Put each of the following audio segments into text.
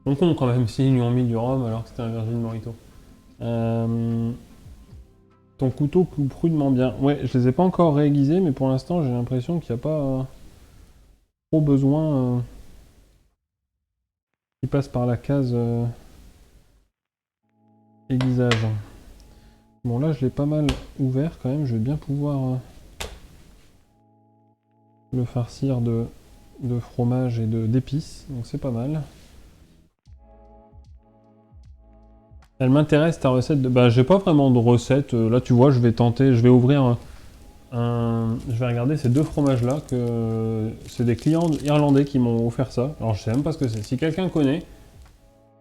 On con quand même s'ils lui ont mis du rhum alors que c'était un Virgin Morito. Euh, Ton couteau coupe rudement bien. Ouais, je les ai pas encore réaiguisés, mais pour l'instant j'ai l'impression qu'il n'y a pas trop besoin qui passe par la case aiguisage. Bon là je l'ai pas mal ouvert quand même, je vais bien pouvoir le farcir de fromage et d'épices, donc c'est pas mal. Elle m'intéresse ta recette de... Bah j'ai pas vraiment de recette, là tu vois je vais tenter, je vais ouvrir je vais regarder ces deux fromages là, que c'est des clients irlandais qui m'ont offert ça, alors je sais même pas ce que c'est. Si quelqu'un connaît,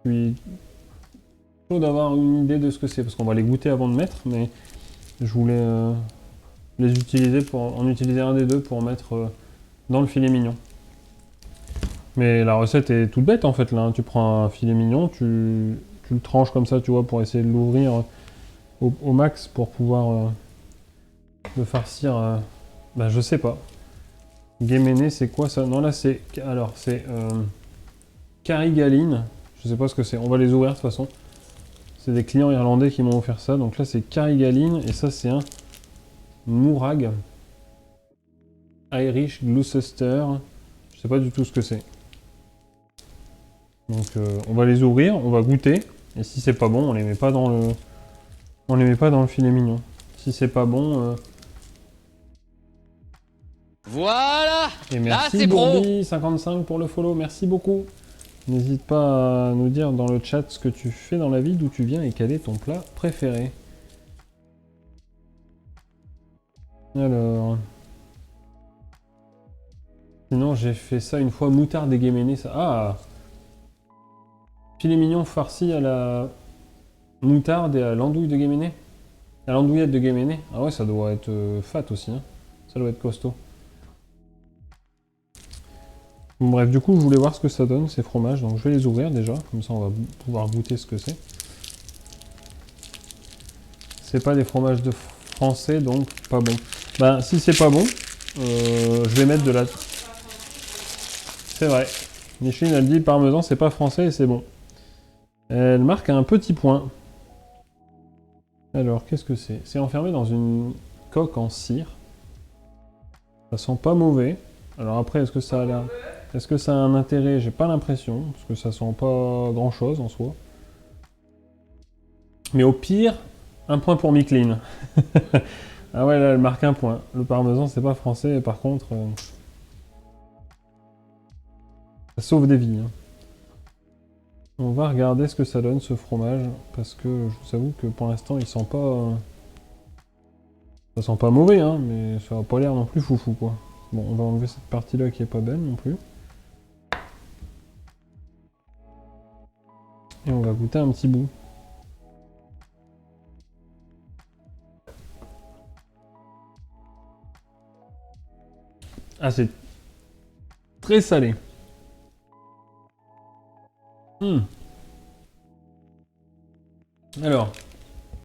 je suis chaud d'avoir une idée de ce que c'est, parce qu'on va les goûter avant de mettre, mais je voulais les utiliser pour en utiliser un des deux pour mettre dans le filet mignon. Mais la recette est toute bête en fait là, hein. Tu prends un filet mignon, tu le tranches comme ça, tu vois, pour essayer de l'ouvrir au max pour pouvoir le farcir. Bah je sais pas. Guéméné, c'est quoi ça? Non là c'est... Alors c'est Carrigaline. Je sais pas ce que c'est, on va les ouvrir de toute façon. C'est des clients irlandais qui m'ont offert ça. Donc là c'est Carrigaline et ça c'est un Mourag. Irish Gloucester. Je sais pas du tout ce que c'est. Donc on va les ouvrir, on va goûter. Et si c'est pas bon, on les met pas dans le... On les met pas dans le filet mignon. Si c'est pas bon... Voilà. Et Là, merci c'est pro. Bourbi55 pour le follow, merci beaucoup. N'hésite pas à nous dire dans le chat ce que tu fais dans la vie, d'où tu viens et quel est ton plat préféré. Alors... Sinon j'ai fait ça une fois, moutarde et guéméné, ça... Ah! Filet mignon farci à la moutarde et à l'andouille de guéméné. À l'andouillette de guéméné. Ah ouais, ça doit être fat aussi, hein. Ça doit être costaud. Bon, bref, du coup, je voulais voir ce que ça donne, ces fromages, donc je vais les ouvrir déjà, comme ça on va pouvoir goûter ce que c'est. C'est pas des fromages de français, donc pas bon. Ben, si c'est pas bon, je vais mettre de la... C'est vrai. Micheline, elle dit parmesan, c'est pas français et c'est bon. Elle marque un petit point. Alors, qu'est-ce que c'est? C'est enfermé dans une coque en cire. Ça sent pas mauvais. Alors après, est-ce que ça a l'air... Est-ce que ça a un intérêt? J'ai pas l'impression, parce que ça sent pas grand-chose en soi. Mais au pire, un point pour Micheline. Ah ouais, là, elle marque un point. Le parmesan, c'est pas français, et par contre... ça sauve des vies, hein. On va regarder ce que ça donne, ce fromage, parce que je vous avoue que pour l'instant, il sent pas... Ça sent pas mauvais, hein, mais ça a pas l'air non plus foufou, quoi. Bon, on va enlever cette partie-là qui est pas belle non plus. Et on va goûter un petit bout. Ah, c'est très salé. Alors,